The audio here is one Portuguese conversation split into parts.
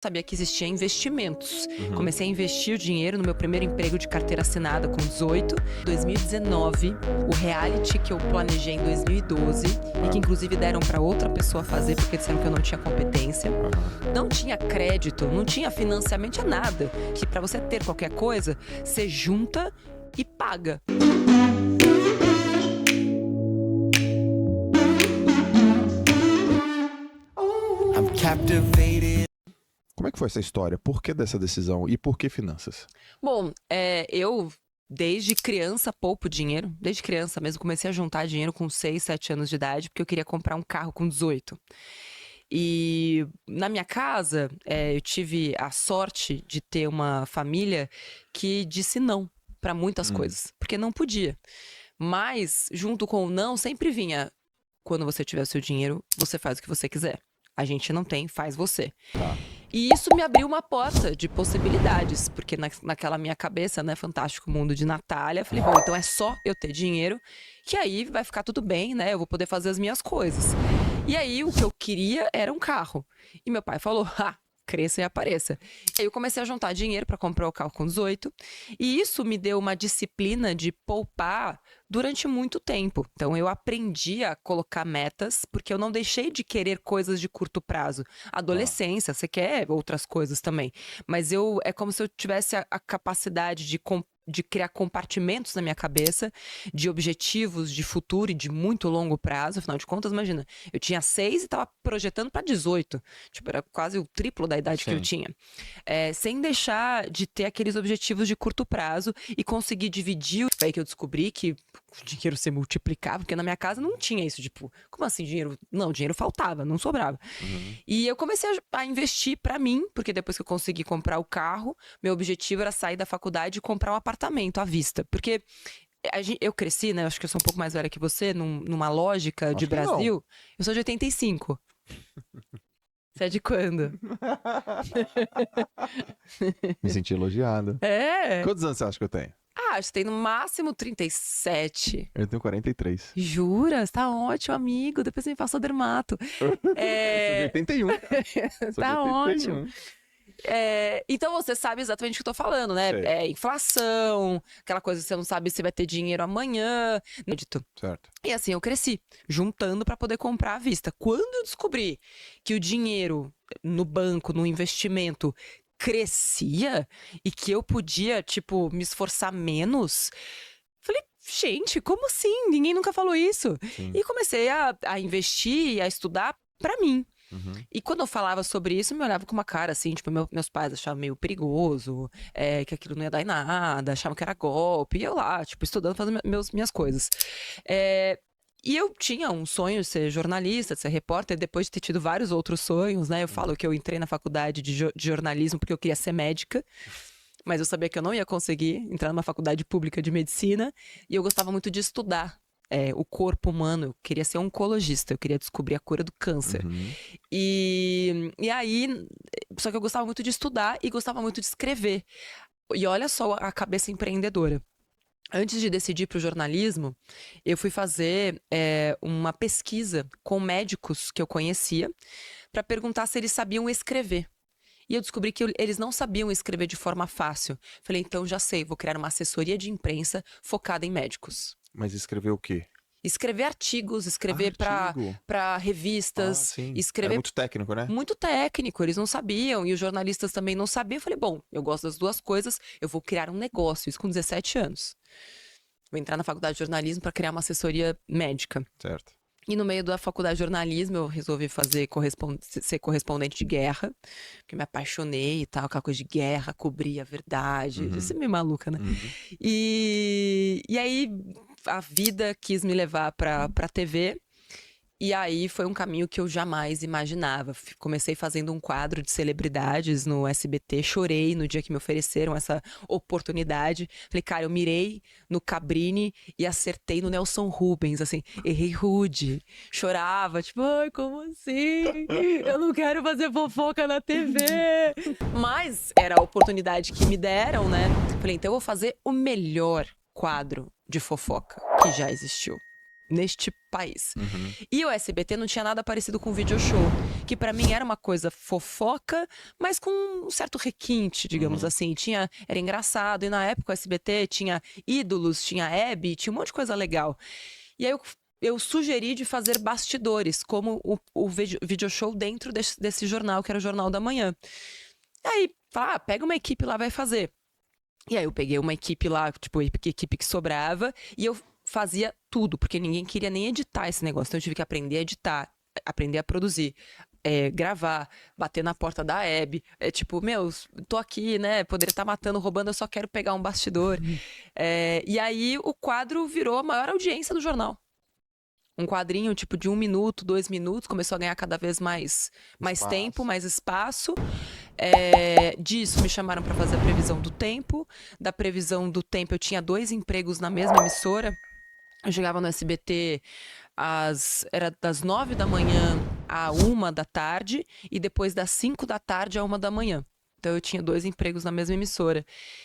Sabia que existia investimentos. Uhum. Comecei a investir o dinheiro no meu primeiro emprego de carteira assinada com 18. 2019, o reality que eu planejei em 2012 e que inclusive deram para outra pessoa fazer porque disseram que eu não tinha competência. Não tinha crédito, não tinha financiamento, tinha nada. Que para você ter qualquer coisa, você junta e paga. I'm captivated. Como é que foi essa história? Por que dessa decisão e por que finanças? Bom, eu desde criança poupo dinheiro, desde criança mesmo comecei a juntar dinheiro com 6, 7 anos de idade, porque eu queria comprar um carro com 18. E na minha casa, eu tive a sorte de ter uma família que disse não para muitas coisas, porque não podia. Mas, junto com o não, sempre vinha: quando você tiver o seu dinheiro, você faz o que você quiser. A gente não tem, faz você. Tá. E isso me abriu uma porta de possibilidades, porque naquela minha cabeça, né, fantástico mundo de Natália, falei, bom, então é só eu ter dinheiro, que aí vai ficar tudo bem, né, eu vou poder fazer as minhas coisas. E aí o que eu queria era um carro. E meu pai falou, cresça e apareça. Aí eu comecei a juntar dinheiro para comprar o carro com 18, e isso me deu uma disciplina de poupar durante muito tempo. Então eu aprendi a colocar metas, porque eu não deixei de querer coisas de curto prazo. Adolescência, você quer outras coisas também. Mas é como se eu tivesse a capacidade de criar compartimentos na minha cabeça, de objetivos de futuro e de muito longo prazo. Afinal de contas, imagina, eu tinha 6 e estava projetando para 18. Tipo, era quase o triplo da idade que eu tinha. Sem deixar de ter aqueles objetivos de curto prazo e conseguir dividir. Foi aí que eu descobri que o dinheiro se multiplicava, porque na minha casa não tinha isso, tipo, como assim dinheiro? Não, dinheiro faltava, não sobrava. E eu comecei a investir pra mim, porque depois que eu consegui comprar o carro, meu objetivo era sair da faculdade e comprar um apartamento à vista. Porque eu cresci, né? Acho que eu sou um pouco mais velha que você, numa lógica de Acho que não. Brasil. Eu sou de 85. Você é de quando? Me senti elogiada. É. Quantos anos você acha que eu tenho? Acho que tem no máximo 37. Eu tenho 43. Jura? Você tá ótimo, amigo. Depois você me passa o dermato. Sou de 81. Sou de Tá 81. ótimo. Então você sabe exatamente o que eu tô falando, né? Sei. É inflação, aquela coisa que você não sabe se vai ter dinheiro amanhã. Certo. E assim eu cresci, juntando pra poder comprar à vista. Quando eu descobri que o dinheiro no banco, no investimento, crescia e que eu podia, tipo, me esforçar menos, falei, gente, como assim? Ninguém nunca falou isso. Sim. E comecei a investir e a estudar pra mim. E quando eu falava sobre isso, me olhava com uma cara assim, tipo, meus pais achavam meio perigoso, que aquilo não ia dar em nada, achavam que era golpe, e eu lá, tipo, estudando, fazendo minhas coisas. E eu tinha um sonho de ser jornalista, de ser repórter, depois de ter tido vários outros sonhos, né? Eu falo que eu entrei na faculdade de jornalismo porque eu queria ser médica, mas eu sabia que eu não ia conseguir entrar numa faculdade pública de medicina, e eu gostava muito de estudar o corpo humano. Eu queria ser oncologista, eu queria descobrir a cura do câncer. E aí, só que eu gostava muito de estudar e gostava muito de escrever. E olha só a cabeça empreendedora. Antes de decidir para o jornalismo, eu fui fazer uma pesquisa com médicos que eu conhecia para perguntar se eles sabiam escrever. E eu descobri que eles não sabiam escrever de forma fácil. Falei, então já sei, vou criar uma assessoria de imprensa focada em médicos. Mas escrever o quê? Escrever artigos, escrever Artigo. para revistas, Sim. escrever Era muito técnico, né? muito técnico, eles não sabiam, e os jornalistas também não sabiam. Eu falei, bom, eu gosto das duas coisas, eu vou criar um negócio, isso com 17 anos. Vou entrar na faculdade de jornalismo para criar uma assessoria médica. Certo. E no meio da faculdade de jornalismo, eu resolvi ser correspondente de guerra, porque me apaixonei e tal, aquela coisa de guerra, cobrir a verdade. Isso é meio maluca, né? E aí a vida quis me levar pra TV. E aí foi um caminho que eu jamais imaginava. Comecei fazendo um quadro de celebridades no SBT, chorei no dia que me ofereceram essa oportunidade. Falei, cara, eu mirei no Cabrini e acertei no Nelson Rubens, assim, errei rude. Chorava, tipo, ai, como assim? Eu não quero fazer fofoca na TV. Mas era a oportunidade que me deram, né? Falei, então eu vou fazer o melhor quadro de fofoca que já existiu. neste país. Uhum. E o SBT não tinha nada parecido com o video show, que pra mim era uma coisa fofoca, mas com um certo requinte, digamos assim. Era engraçado, e na época o SBT tinha ídolos, tinha Hebe, tinha um monte de coisa legal. E aí eu sugeri de fazer bastidores, como o video show dentro desse jornal, que era o Jornal da Manhã. Aí, pega uma equipe lá, vai fazer. E aí eu peguei uma equipe lá, tipo, a equipe que sobrava, e eu fazia tudo, porque ninguém queria nem editar esse negócio. Então eu tive que aprender a editar, aprender a produzir, gravar, bater na porta da Hebe. Tipo, tô aqui, né? Poderia estar matando, roubando, eu só quero pegar um bastidor. E aí o quadro virou a maior audiência do jornal. Um quadrinho, tipo, de 1 minuto, 2 minutos, começou a ganhar cada vez mais tempo, mais espaço. Disso me chamaram para fazer a previsão do tempo. Da previsão do tempo, eu tinha 2 empregos na mesma emissora. Eu chegava no SBT, era das 9 da manhã à 1 da tarde, e depois das 5 da tarde à 1 da manhã. Então eu tinha 2 empregos na mesma emissora.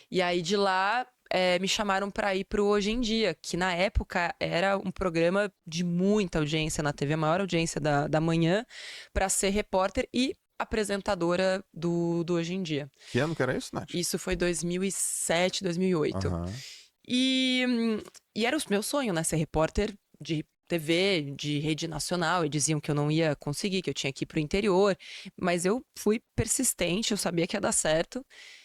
E aí de lá me chamaram para ir pro Hoje em Dia, que na época era um programa de muita audiência na TV, a maior audiência da manhã, para ser repórter e apresentadora do Hoje em Dia. Que ano que era isso, Nath? Isso foi 2007, 2008. Aham. E era o meu sonho, né? Ser repórter de TV, de rede nacional. E diziam que eu não ia conseguir, que eu tinha que ir pro interior. Mas eu fui persistente, eu sabia que ia dar certo.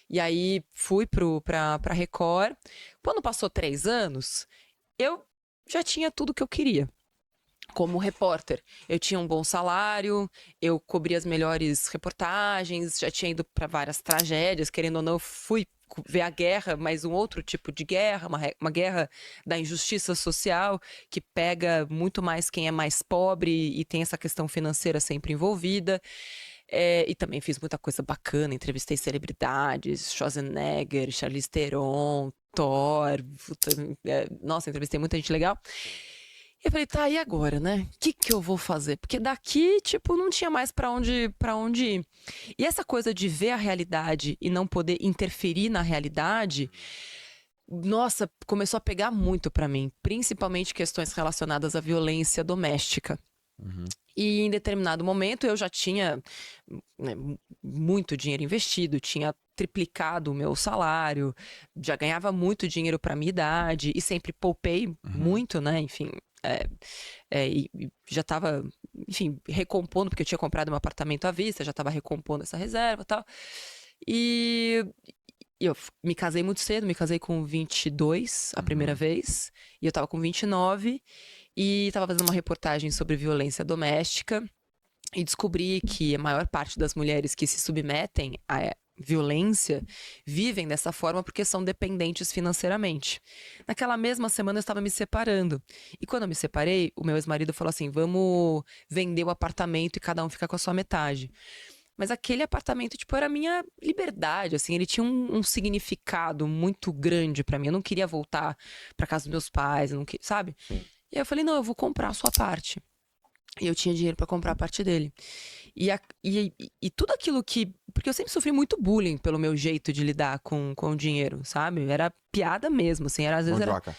E aí fui pra Record. Quando passou 3 anos, eu já tinha tudo que eu queria. Como repórter, eu tinha um bom salário, eu cobria as melhores reportagens, já tinha ido para várias tragédias, querendo ou não, eu fui ver a guerra, mas um outro tipo de guerra, uma guerra da injustiça social, que pega muito mais quem é mais pobre e tem essa questão financeira sempre envolvida. E também fiz muita coisa bacana, entrevistei celebridades, Schwarzenegger, Charlize Theron, Thor, nossa, entrevistei muita gente legal. E eu falei, tá, e agora, né? O que eu vou fazer? Porque daqui, tipo, não tinha mais pra onde ir. E essa coisa de ver a realidade e não poder interferir na realidade, nossa, começou a pegar muito pra mim. Principalmente questões relacionadas à violência doméstica. Uhum. E em determinado momento eu já tinha, né, muito dinheiro investido, tinha triplicado o meu salário, já ganhava muito dinheiro para minha idade e sempre poupei muito, né? Enfim, e já estava, enfim, recompondo, porque eu tinha comprado um apartamento à vista, já estava recompondo essa reserva e tal. E eu me casei muito cedo, me casei com 22 a primeira vez, e eu estava com 29 e estava fazendo uma reportagem sobre violência doméstica e descobri que a maior parte das mulheres que se submetem a violência vivem dessa forma porque são dependentes financeiramente. Naquela mesma semana eu estava me separando. E quando eu me separei, o meu ex-marido falou assim, vamos vender o apartamento e cada um ficar com a sua metade. Mas aquele apartamento, tipo, era a minha liberdade, assim, ele tinha um significado muito grande pra mim. Eu não queria voltar pra casa dos meus pais, eu não queria, sabe? E aí eu falei, não, eu vou comprar a sua parte. E eu tinha dinheiro pra comprar a parte dele. E tudo aquilo que... Porque eu sempre sofri muito bullying pelo meu jeito de lidar com o dinheiro, sabe? Era piada mesmo, assim. Às vezes era... Mandioca.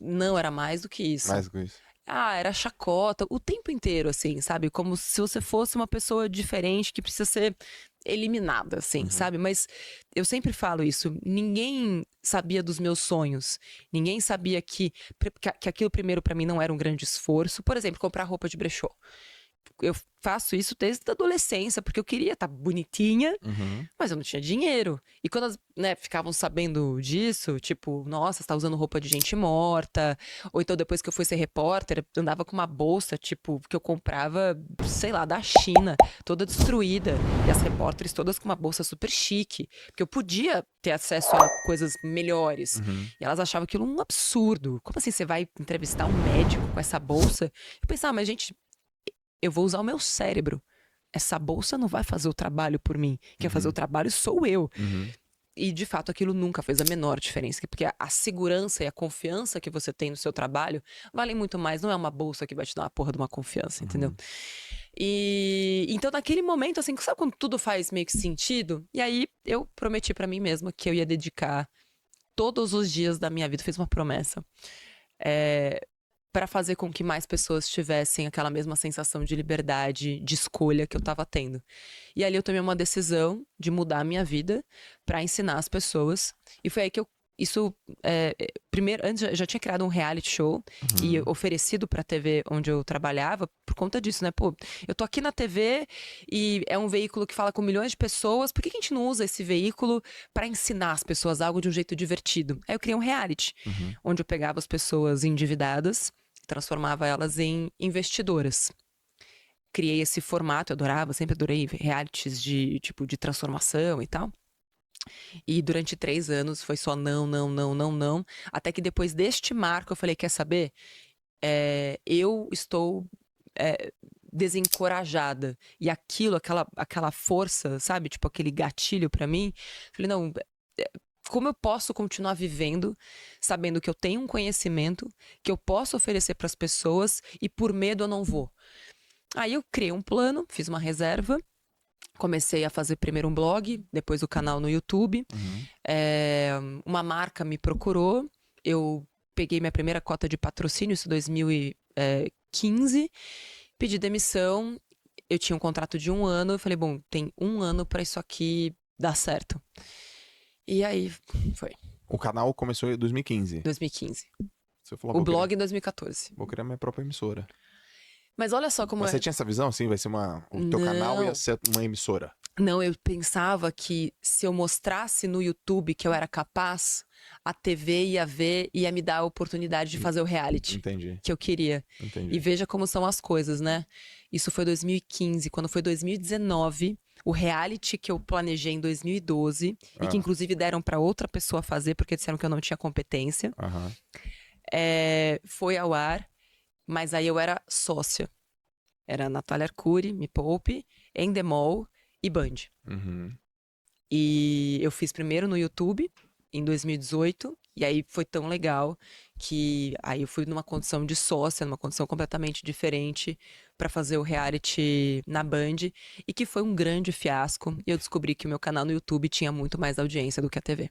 Não, era mais do que isso. Mais com isso. Era chacota, o tempo inteiro, assim, sabe? Como se você fosse uma pessoa diferente que precisa ser eliminada, assim, sabe? Mas eu sempre falo isso, ninguém sabia dos meus sonhos, ninguém sabia que aquilo primeiro pra mim não era um grande esforço. Por exemplo, comprar roupa de brechó. Eu faço isso desde a adolescência, porque eu queria estar bonitinha, mas eu não tinha dinheiro. E quando elas, né, ficavam sabendo disso, tipo, nossa, você tá usando roupa de gente morta. Ou então, depois que eu fui ser repórter, eu andava com uma bolsa, tipo, que eu comprava, sei lá, da China, toda destruída. E as repórteres todas com uma bolsa super chique. Porque eu podia ter acesso a coisas melhores. E elas achavam aquilo um absurdo. Como assim você vai entrevistar um médico com essa bolsa? Eu pensava, mas gente... Eu vou usar o meu cérebro. Essa bolsa não vai fazer o trabalho por mim. Quem vai fazer o trabalho sou eu. E, de fato, aquilo nunca fez a menor diferença. Porque a segurança e a confiança que você tem no seu trabalho valem muito mais. Não é uma bolsa que vai te dar uma porra de uma confiança, entendeu? E então, naquele momento, assim, sabe quando tudo faz meio que sentido? E aí, eu prometi pra mim mesma que eu ia dedicar todos os dias da minha vida. Fiz uma promessa. pra fazer com que mais pessoas tivessem aquela mesma sensação de liberdade, de escolha que eu tava tendo. E ali eu tomei uma decisão de mudar a minha vida pra ensinar as pessoas. E foi aí que primeiro, antes eu já tinha criado um reality show e oferecido pra TV onde eu trabalhava por conta disso, né? Pô, eu tô aqui na TV e é um veículo que fala com milhões de pessoas, por que a gente não usa esse veículo pra ensinar as pessoas algo de um jeito divertido? Aí eu criei um reality, onde eu pegava as pessoas endividadas, transformava elas em investidoras. Criei esse formato, eu adorava, sempre adorei realities de transformação e tal. E durante 3 anos foi só não, não, não, não, não. Até que depois deste marco eu falei, quer saber? Eu estou desencorajada. E aquilo, aquela força, sabe? Tipo, aquele gatilho pra mim. Falei, não, como eu posso continuar vivendo sabendo que eu tenho um conhecimento que eu posso oferecer pras pessoas e por medo eu não vou? Aí eu criei um plano, fiz uma reserva. Comecei a fazer primeiro um blog, depois o canal no YouTube. Uma marca me procurou, eu peguei minha primeira cota de patrocínio, isso em 2015, pedi demissão, eu tinha um contrato de 1 ano, eu falei, bom, tem 1 ano pra isso aqui dar certo. E aí, foi, O canal começou em 2015. 2015. Você falou, O vou blog criar, em 2014. vou criar minha própria emissora. Mas olha só como Mas você tinha essa visão, assim? Vai ser o teu canal ia ser uma emissora. Não, eu pensava que se eu mostrasse no YouTube que eu era capaz, a TV ia ver e ia me dar a oportunidade de fazer o reality Entendi, que eu queria. entendi. E veja como são as coisas, né? Isso foi 2015. Quando foi 2019, o reality que eu planejei em 2012, e que inclusive deram pra outra pessoa fazer, porque disseram que eu não tinha competência, Aham. foi ao ar, mas aí eu era sócia. Era Natália Arcuri, Me Poupe, Endemol e Band. Uhum. E eu fiz primeiro no YouTube, em 2018, e aí foi tão legal que aí eu fui numa condição de sócia, numa condição completamente diferente, pra fazer o reality na Band, e que foi um grande fiasco. E eu descobri que o meu canal no YouTube tinha muito mais audiência do que a TV.